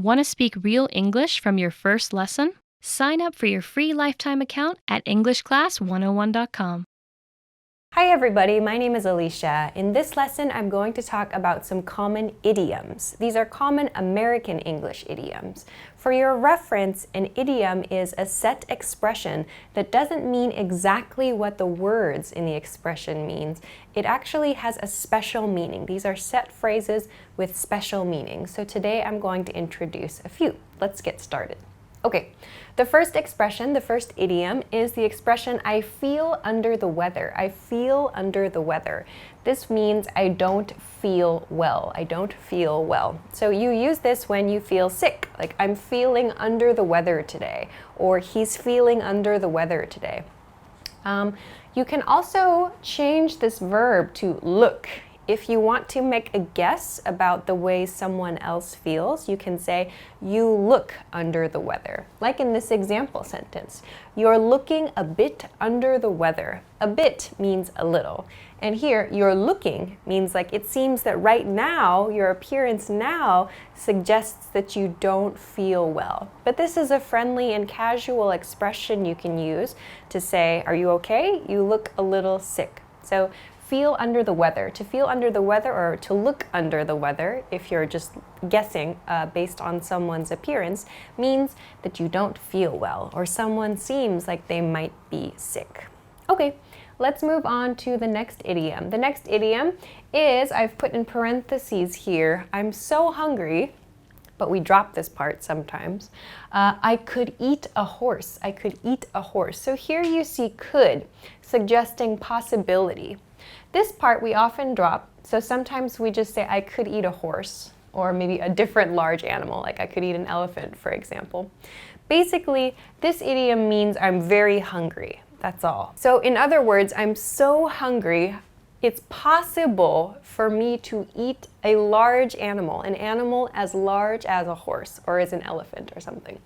Want to speak real English from your first lesson? Sign up for your free lifetime account at EnglishClass101.com. Hi everybody, my name is Alicia. In this lesson, I'm going to talk about some common idioms. These are common American English idioms. For your reference, an idiom is a set expression that doesn't mean exactly what the words in the expression means. It actually has a special meaning. These are set phrases with special meanings. So today I'm going to introduce a few. Let's get started. Okay, the first expression, the first idiom, is the expression I feel under the weather. I feel under the weather. This means I don't feel well. I don't feel well. So you use this when you feel sick, like I'm feeling under the weather today, or he's feeling under the weather today. You can also change this verb to look. If you want to make a guess about the way someone else feels, you can say, you look under the weather. Like in this example sentence, you're looking a bit under the weather. A bit means a little. And here, you're looking means like it seems that right now, your appearance now suggests that you don't feel well. But this is a friendly and casual expression you can use to say, are you okay? You look a little sick. So, feel under the weather. To feel under the weather or to look under the weather, if you're just guessing based on someone's appearance, means that you don't feel well or someone seems like they might be sick. Okay, let's move on to the next idiom. The next idiom is, I've put in parentheses here, I'm so hungry, but we drop this part sometimes. I could eat a horse. I could eat a horse. So here you see could, suggesting possibility. This part we often drop, so sometimes we just say I could eat a horse, or maybe a different large animal, like I could eat an elephant, for example. Basically, this idiom means I'm very hungry. That's all. So in other words, I'm so hungry, it's possible for me to eat a large animal, an animal as large as a horse or as an elephant or something.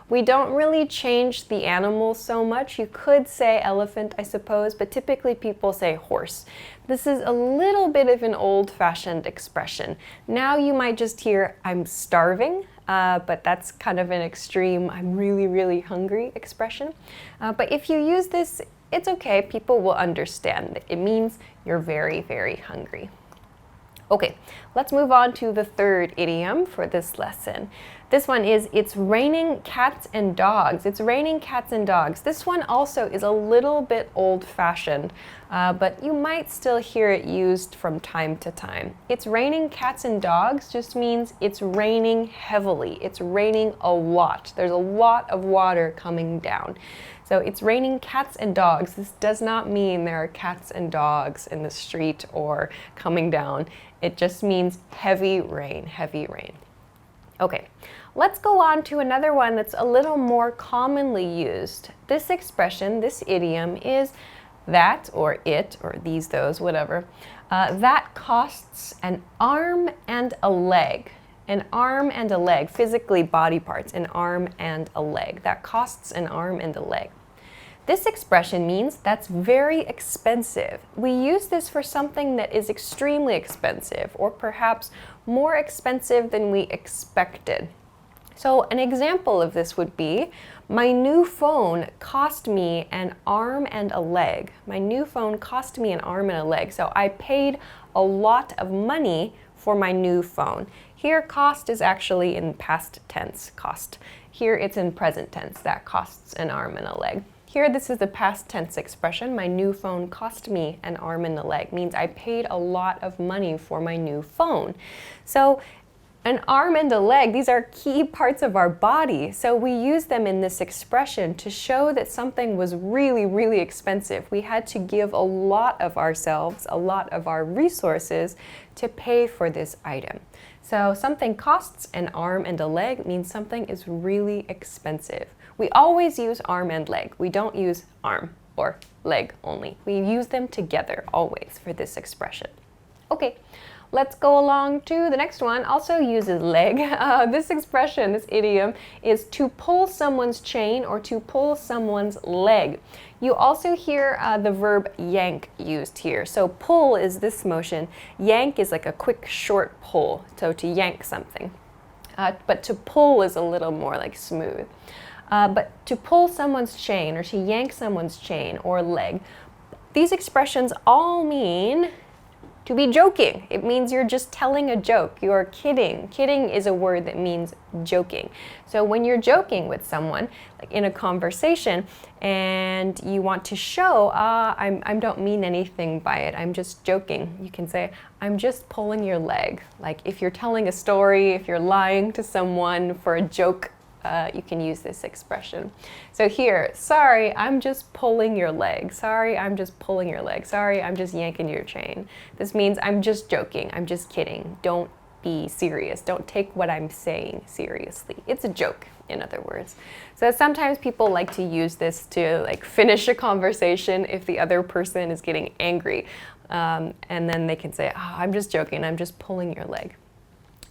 We don't really change the animal so much. You could say elephant, I suppose, but typically people say horse. This is a little bit of an old-fashioned expression. Now you might just hear, I'm starving, but that's kind of an extreme, I'm really, really hungry expression. But if you use this, it's okay, people will understand. It means you're very, very hungry. Okay, let's move on to the third idiom for this lesson. This one is, it's raining cats and dogs. It's raining cats and dogs. This one also is a little bit old-fashioned, but you might still hear it used from time to time. It's raining cats and dogs just means it's raining heavily. It's raining a lot. There's a lot of water coming down. So it's raining cats and dogs. This does not mean there are cats and dogs in the street or coming down. It just means heavy rain, heavy rain. Okay, let's go on to another one that's a little more commonly used. This expression, this idiom is that, or it, or these, those, whatever, that costs an arm and a leg. An arm and a leg, physically body parts, an arm and a leg. That costs an arm and a leg. This expression means that's very expensive. We use this for something that is extremely expensive, or perhaps more expensive than we expected. So an example of this would be, my new phone cost me an arm and a leg. My new phone cost me an arm and a leg. So I paid a lot of money for my new phone. Here, cost is actually in past tense, cost. Here, it's in present tense, that costs an arm and a leg. Here, this is the past tense expression, my new phone cost me an arm and a leg, means I paid a lot of money for my new phone. So, an arm and a leg, these are key parts of our body, so we use them in this expression to show that something was really, really expensive. We had to give a lot of ourselves, a lot of our resources to pay for this item. So something costs an arm and a leg means something is really expensive. We always use arm and leg. We don't use arm or leg only. We use them together always for this expression. Okay, let's go along to the next one. Also uses leg. This expression, this idiom, is to pull someone's chain or to pull someone's leg. You also hear the verb yank used here. So pull is this motion. Yank is like a quick, short pull. So to yank something. But to pull is a little more like smooth. But to pull someone's chain or to yank someone's chain or leg, these expressions all mean to be joking. It means you're just telling a joke. You're kidding. Kidding is a word that means joking. So when you're joking with someone, like in a conversation, and you want to show, I don't mean anything by it, I'm just joking, you can say, I'm just pulling your leg. Like if you're telling a story, if you're lying to someone for a joke, you can use this expression. So here, sorry, I'm just pulling your leg. Sorry, I'm just pulling your leg. Sorry, I'm just yanking your chain. This means I'm just joking. I'm just kidding. Don't be serious. Don't take what I'm saying seriously. It's a joke, in other words. So sometimes people like to use this to like finish a conversation if the other person is getting angry. And then they can say, oh, I'm just joking. I'm just pulling your leg.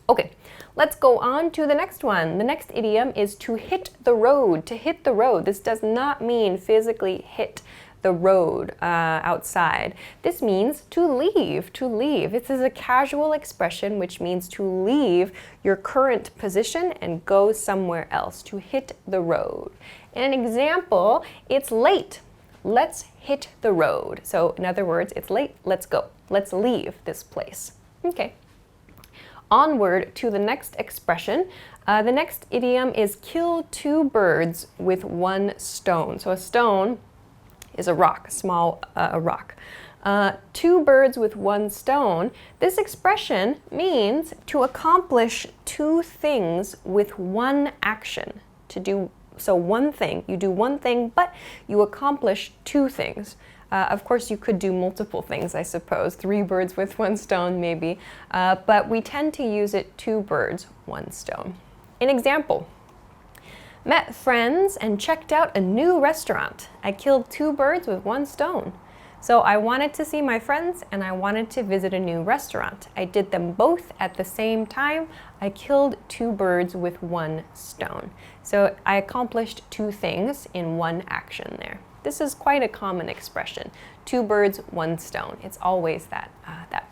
Okay, let's go on to the next one. The next idiom is to hit the road. To hit the road. This does not mean physically hit the road outside. This means to leave, to leave. This is a casual expression which means to leave your current position and go somewhere else, to hit the road. In an example, it's late. Let's hit the road. So in other words, it's late, let's go. Let's leave this place. Okay. Onward to the next expression. The next idiom is kill two birds with one stone. So a stone is a rock, a small rock. Two birds with one stone. This expression means to accomplish two things with one action. So one thing, you do one thing, but you accomplish two things. Of course, you could do multiple things, I suppose. 3 birds with one stone, maybe. But we tend to use it 2 birds, 1 stone. An example. Met friends and checked out a new restaurant. I killed 2 birds with 1 stone. So I wanted to see my friends and I wanted to visit a new restaurant. I did them both at the same time. I killed 2 birds with 1 stone. So I accomplished 2 things in one action there. This is quite a common expression. 2 birds, 1 stone. It's always that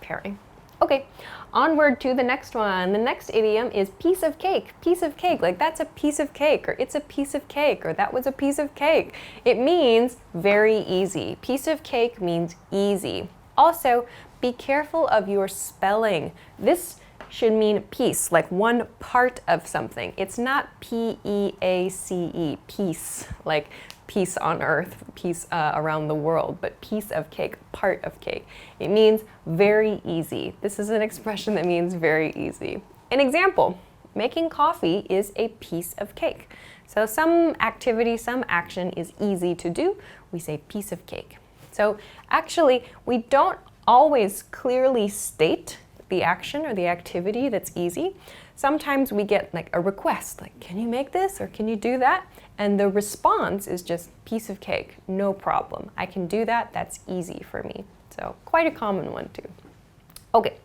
pairing. Okay, onward to the next one. The next idiom is piece of cake. Piece of cake, like that's a piece of cake, or it's a piece of cake, or that was a piece of cake. It means very easy. Piece of cake means easy. Also, be careful of your spelling. This should mean piece, like one part of something. It's not P-E-A-C-E, peace, like peace on earth, peace around the world, but piece of cake, part of cake. It means very easy. This is an expression that means very easy. An example, making coffee is a piece of cake. So some activity, some action is easy to do. We say piece of cake. So actually, we don't always clearly state the action or the activity that's easy. Sometimes we get like a request, like, can you make this or can you do that? And the response is just piece of cake, no problem. I can do that, that's easy for me. So quite a common one too. Okay,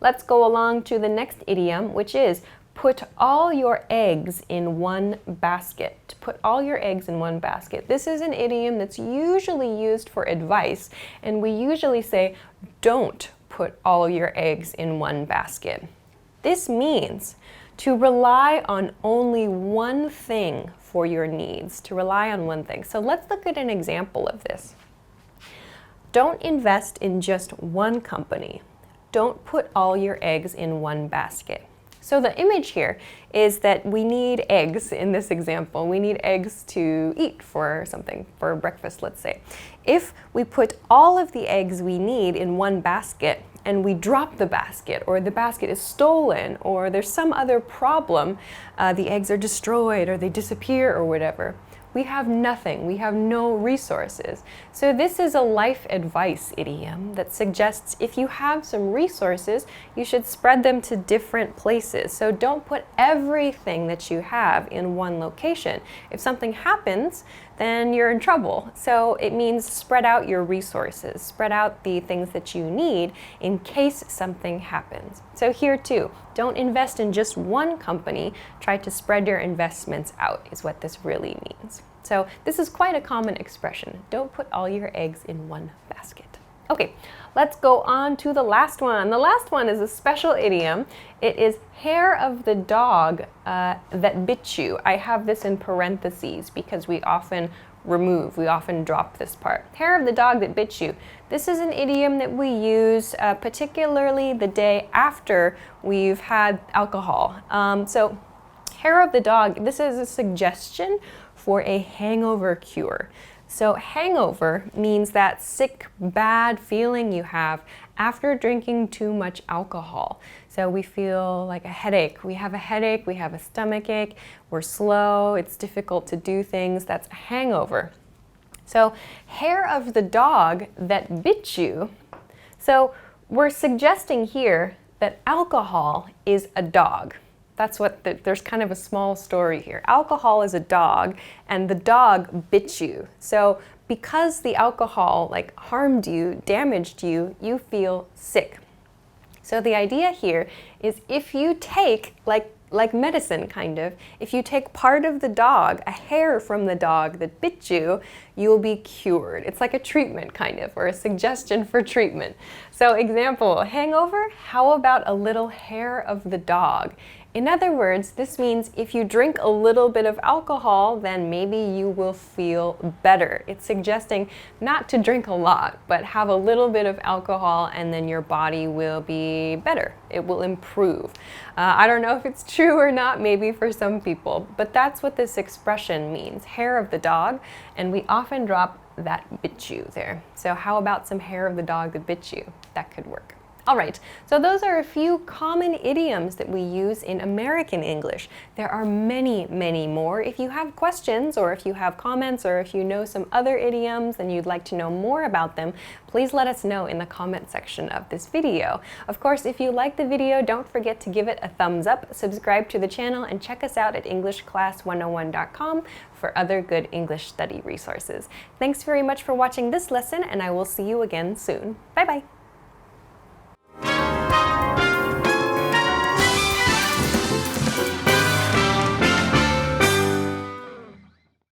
let's go along to the next idiom, which is put all your eggs in one basket. Put all your eggs in one basket. This is an idiom that's usually used for advice, and we usually say, don't put all your eggs in one basket. This means to rely on only one thing for your needs, to rely on one thing. So let's look at an example of this. Don't invest in just one company. Don't put all your eggs in one basket. So the image here is that we need eggs in this example. We need eggs to eat for something, for breakfast, let's say. If we put all of the eggs we need in one basket and we drop the basket, or the basket is stolen, or there's some other problem, the eggs are destroyed or they disappear or whatever, we have nothing, we have no resources. So this is a life advice idiom that suggests if you have some resources, you should spread them to different places. So don't put everything that you have in one location. If something happens, then you're in trouble. So it means spread out your resources, spread out the things that you need in case something happens. So here too, don't invest in just one company, try to spread your investments out is what this really means. So this is quite a common expression. Don't put all your eggs in one basket. Okay, let's go on to the last one. The last one is a special idiom. It is hair of the dog that bit you. I have this in parentheses because we often drop this part. Hair of the dog that bit you. This is an idiom that we use particularly the day after we've had alcohol. So hair of the dog, this is a suggestion for a hangover cure. So hangover means that sick, bad feeling you have after drinking too much alcohol. So we feel like a headache. We have a stomach ache, we're slow, it's difficult to do things. That's a hangover. So hair of the dog that bit you. So we're suggesting here that alcohol is a dog. That's what there's kind of a small story here. Alcohol is a dog, and the dog bit you. So because the alcohol harmed you, damaged you, you feel sick. So the idea here is if you take, like medicine kind of, if you take part of the dog, a hair from the dog that bit you, you'll be cured. It's like a treatment kind of, or a suggestion for treatment. So example, hangover, how about a little hair of the dog? In other words, this means if you drink a little bit of alcohol, then maybe you will feel better. It's suggesting not to drink a lot, but have a little bit of alcohol and then your body will be better. It will improve. I don't know if it's true or not, maybe for some people, but that's what this expression means, hair of the dog, and we often drop that bit you there. So how about some hair of the dog that bit you? That could work. All right, so those are a few common idioms that we use in American English. There are many, many more. If you have questions or if you have comments or if you know some other idioms and you'd like to know more about them, please let us know in the comment section of this video. Of course, if you like the video, don't forget to give it a thumbs up, subscribe to the channel, and check us out at EnglishClass101.com for other good English study resources. Thanks very much for watching this lesson, and I will see you again soon. Bye-bye.